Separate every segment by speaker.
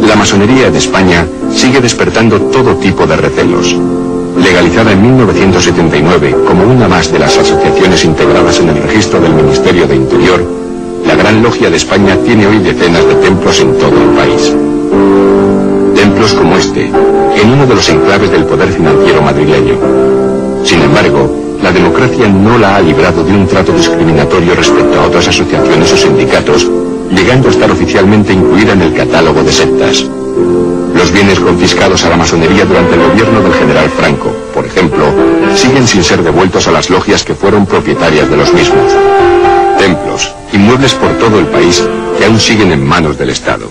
Speaker 1: La masonería en España sigue despertando todo tipo de recelos. Legalizada en 1979 como una más de las asociaciones integradas en el registro del Ministerio de Interior, la Gran Logia de España tiene hoy decenas de templos en todo el país. Templos como este, en uno de los enclaves del poder financiero madrileño. Sin embargo, la democracia no la ha librado de un trato discriminatorio respecto a otras asociaciones o sindicatos, llegando a estar oficialmente incluida en el catálogo de sectas. Los bienes confiscados a la masonería durante el gobierno del general Franco, por ejemplo, siguen sin ser devueltos a las logias que fueron propietarias de los mismos. Templos, inmuebles por todo el país, que aún siguen en manos del Estado.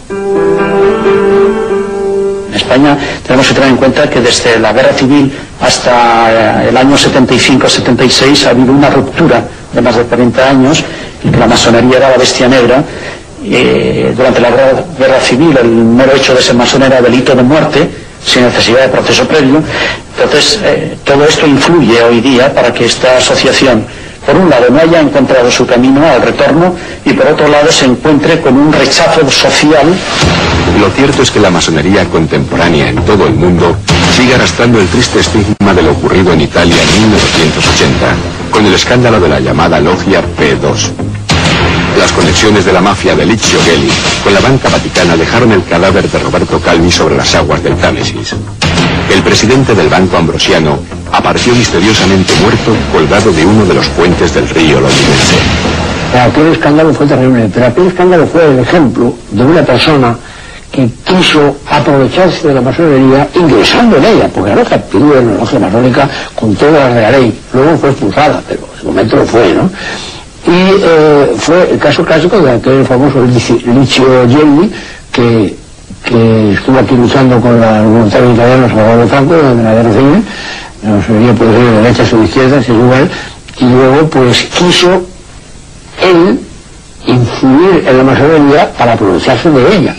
Speaker 2: En España tenemos que tener en cuenta que desde la guerra civil hasta el año 75-76 ha habido una ruptura de más de 40 años, en que la masonería era la bestia negra. Durante la guerra civil el mero hecho de ser masón era delito de muerte, sin necesidad de proceso previo. Entonces todo esto influye hoy día para que esta asociación, por un lado, no haya encontrado su camino al retorno y por otro lado se encuentre con un rechazo social.
Speaker 1: Lo cierto es que la masonería contemporánea en todo el mundo sigue arrastrando el triste estigma de lo ocurrido en Italia en 1980, con el escándalo de la llamada Logia P2. Las conexiones de la mafia de Licio Gelli con la banca vaticana dejaron el cadáver de Roberto Calvi sobre las aguas del Támesis. El presidente del Banco Ambrosiano apareció misteriosamente muerto colgado de uno de los puentes del río londinense.
Speaker 3: Aquel escándalo fue terrible, pero aquel escándalo fue el ejemplo de una persona que quiso aprovecharse de la masonería ingresando en ella, porque era capturó en la logia masónica con todas las de la ley. Luego fue expulsada, pero de momento lo fue, ¿no? Y fue el caso clásico de aquel famoso Licio Gelli, que estuvo aquí luchando con los voluntarios italianos a favor de Franco durante la guerra civil. La masonería puede ser de derechas o de izquierdas, es igual. Y luego pues quiso él influir en la masonería para aprovecharse de ella.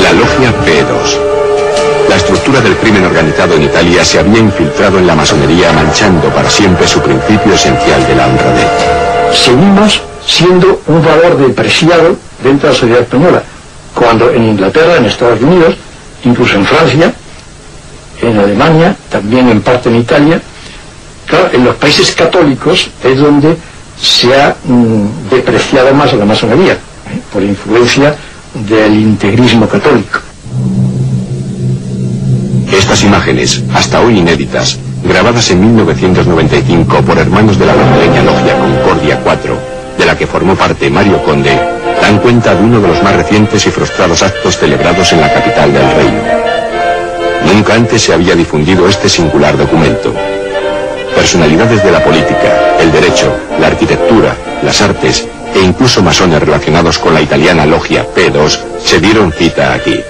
Speaker 1: La Logia P2. La estructura del crimen organizado en Italia se había infiltrado en la masonería, manchando para siempre su principio esencial de la honradez.
Speaker 4: Seguimos siendo un valor depreciado dentro de la sociedad española, cuando en Inglaterra, en Estados Unidos, incluso en Francia, en Alemania, también en parte en Italia, claro, en los países católicos es donde se ha depreciado más a la masonería, por influencia del integrismo católico.
Speaker 1: Estas imágenes, hasta hoy inéditas, grabadas en 1995 por hermanos de la madrileña Logia Concordia 4, de la que formó parte Mario Conde, dan cuenta de uno de los más recientes y frustrados actos celebrados en la capital del reino. Nunca antes se había difundido este singular documento. Personalidades de la política, el derecho, la arquitectura, las artes e incluso masones relacionados con la italiana Logia P2 se dieron cita aquí.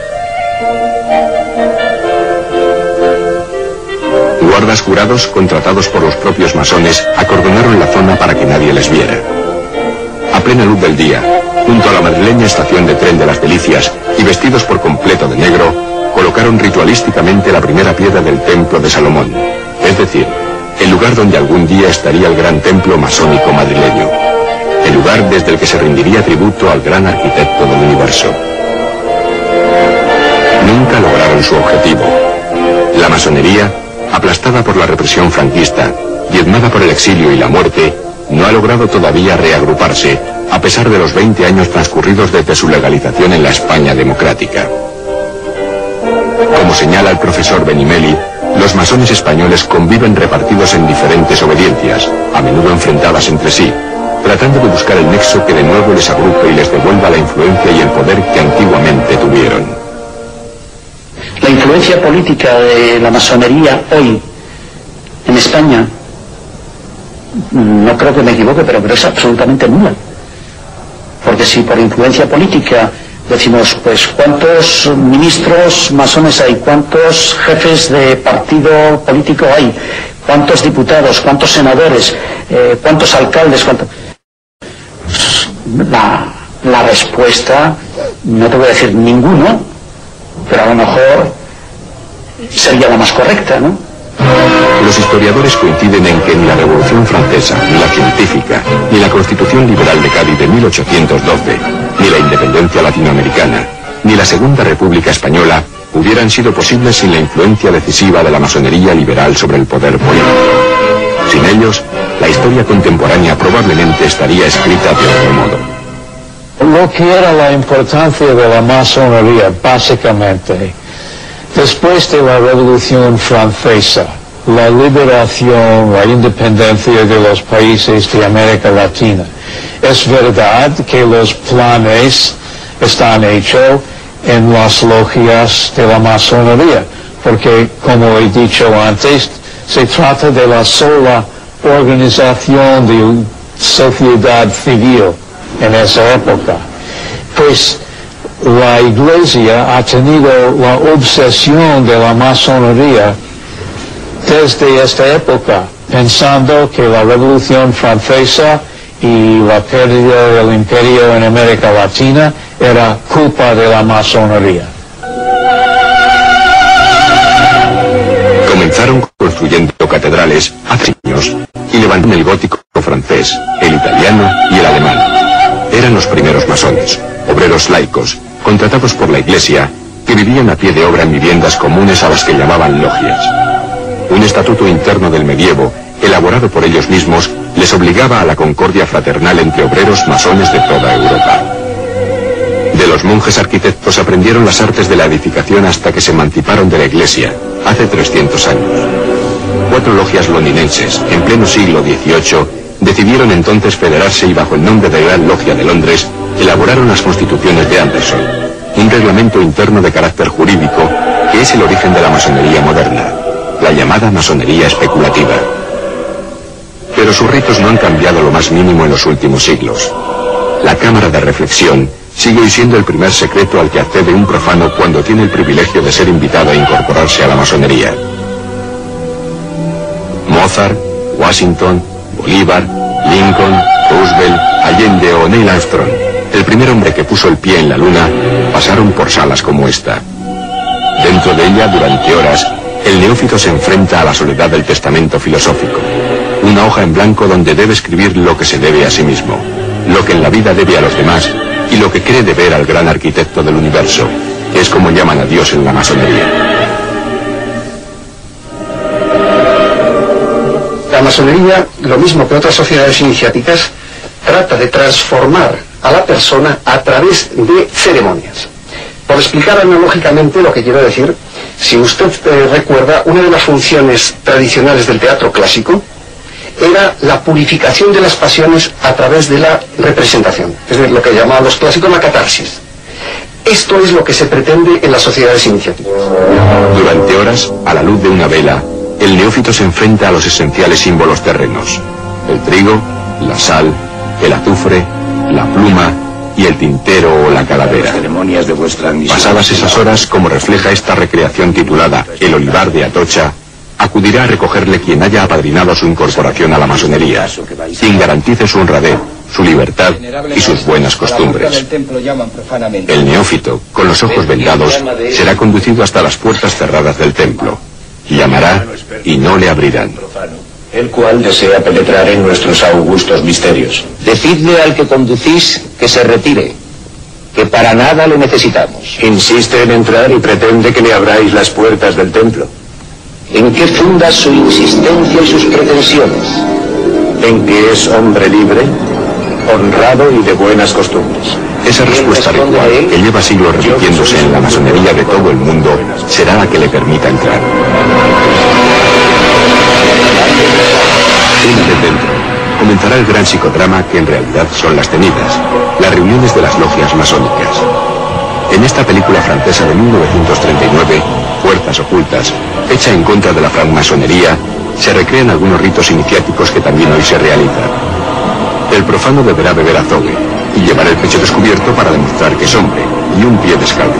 Speaker 1: Guardas jurados, contratados por los propios masones, acordonaron la zona para que nadie les viera. A plena luz del día, junto a la madrileña estación de tren de las Delicias y vestidos por completo de negro, colocaron ritualísticamente la primera piedra del templo de Salomón, es decir, el lugar donde algún día estaría el gran templo masónico madrileño, el lugar desde el que se rendiría tributo al gran arquitecto del universo. Nunca lograron su objetivo. La masonería, aplastada por la represión franquista, diezmada por el exilio y la muerte, no ha logrado todavía reagruparse, a pesar de los 20 años transcurridos desde su legalización en la España democrática. Como señala el profesor Benimeli, los masones españoles conviven repartidos en diferentes obediencias, a menudo enfrentadas entre sí, tratando de buscar el nexo que de nuevo les agrupe y les devuelva la influencia y el poder que antiguamente tuvieron.
Speaker 2: La influencia política de la masonería hoy en España, no creo que me equivoque, pero es absolutamente nula. Porque si por influencia política decimos, pues, ¿cuántos ministros masones hay? ¿Cuántos jefes de partido político hay? ¿Cuántos diputados? ¿Cuántos senadores? ¿Cuántos alcaldes? La respuesta, no te voy a decir ninguno, pero a lo mejor sería la más correcta, ¿no?
Speaker 1: Los historiadores coinciden en que ni la Revolución Francesa, ni la científica, ni la Constitución Liberal de Cádiz de 1812, ni la independencia latinoamericana, ni la Segunda República Española hubieran sido posibles sin la influencia decisiva de la masonería liberal sobre el poder político. Sin ellos, la historia contemporánea probablemente estaría escrita de otro modo.
Speaker 5: Lo que era la importancia de la masonería, básicamente, después de la Revolución Francesa, la liberación, la independencia de los países de América Latina. Es verdad que los planes están hechos en las logias de la masonería, porque, como he dicho antes, se trata de la sola organización de sociedad civil en esa época. Pues la Iglesia ha tenido la obsesión de la masonería desde esta época, pensando que la Revolución Francesa y la pérdida del imperio en América Latina era culpa de la masonería.
Speaker 1: Comenzaron construyendo catedrales hace años y levantaron el gótico francés, el italiano y el alemán. Eran los primeros masones, obreros laicos, contratados por la Iglesia, que vivían a pie de obra en viviendas comunes a las que llamaban logias. Un estatuto interno del medievo, elaborado por ellos mismos, les obligaba a la concordia fraternal entre obreros masones de toda Europa. De los monjes arquitectos aprendieron las artes de la edificación hasta que se emanciparon de la Iglesia, hace 300 años. 4 logias londinenses, en pleno siglo XVIII, decidieron entonces federarse y bajo el nombre de Real Logia de Londres, elaboraron las Constituciones de Anderson, un reglamento interno de carácter jurídico que es el origen de la masonería moderna, la llamada masonería especulativa. Pero sus ritos no han cambiado lo más mínimo en los últimos siglos. La cámara de reflexión sigue hoy siendo el primer secreto al que accede un profano cuando tiene el privilegio de ser invitado a incorporarse a la masonería. Mozart, Washington, Bolívar, Lincoln, Roosevelt, Allende o Neil Armstrong, el primer hombre que puso el pie en la luna, pasaron por salas como esta. Dentro de ella, durante horas, el neófito se enfrenta a la soledad del testamento filosófico, una hoja en blanco donde debe escribir lo que se debe a sí mismo, lo que en la vida debe a los demás y lo que cree deber al gran arquitecto del universo, que es como llaman a Dios en la masonería.
Speaker 6: La masonería, lo mismo que otras sociedades iniciáticas, trata de transformar a la persona a través de ceremonias. Por explicar analógicamente lo que quiero decir, si usted recuerda, una de las funciones tradicionales del teatro clásico era la purificación de las pasiones a través de la representación, es decir, lo que llamaban los clásicos la catarsis. Esto es lo que se pretende en las sociedades iniciáticas.
Speaker 1: Durante horas, a la luz de una vela, el neófito se enfrenta a los esenciales símbolos terrenos: el trigo, la sal, el azufre, la pluma y el tintero o la calavera. Pasadas esas horas, como refleja esta recreación titulada El olivar de Atocha, acudirá a recogerle quien haya apadrinado su incorporación a la masonería, quien garantice su honradez, su libertad y sus buenas costumbres. El neófito, con los ojos vendados, será conducido hasta las puertas cerradas del templo. Llamará y no le abrirán.
Speaker 7: El cual desea penetrar en nuestros augustos misterios. Decidle al que conducís que se retire, que para nada le necesitamos. Insiste en entrar y pretende que le abráis las puertas del templo. ¿En qué funda su insistencia y sus pretensiones? En que es hombre libre, honrado y de buenas costumbres.
Speaker 1: Esa respuesta ritual, que lleva siglos repitiéndose en la masonería de todo el mundo, será la que le permita entrar. Una vez dentro, comenzará el gran psicodrama que en realidad son las tenidas, las reuniones de las logias masónicas. En esta película francesa de 1939, Fuerzas Ocultas, hecha en contra de la francmasonería, se recrean algunos ritos iniciáticos que también hoy se realizan. El profano deberá beber azogue y llevar el pecho descubierto para demostrar que es hombre, y un pie descalzo.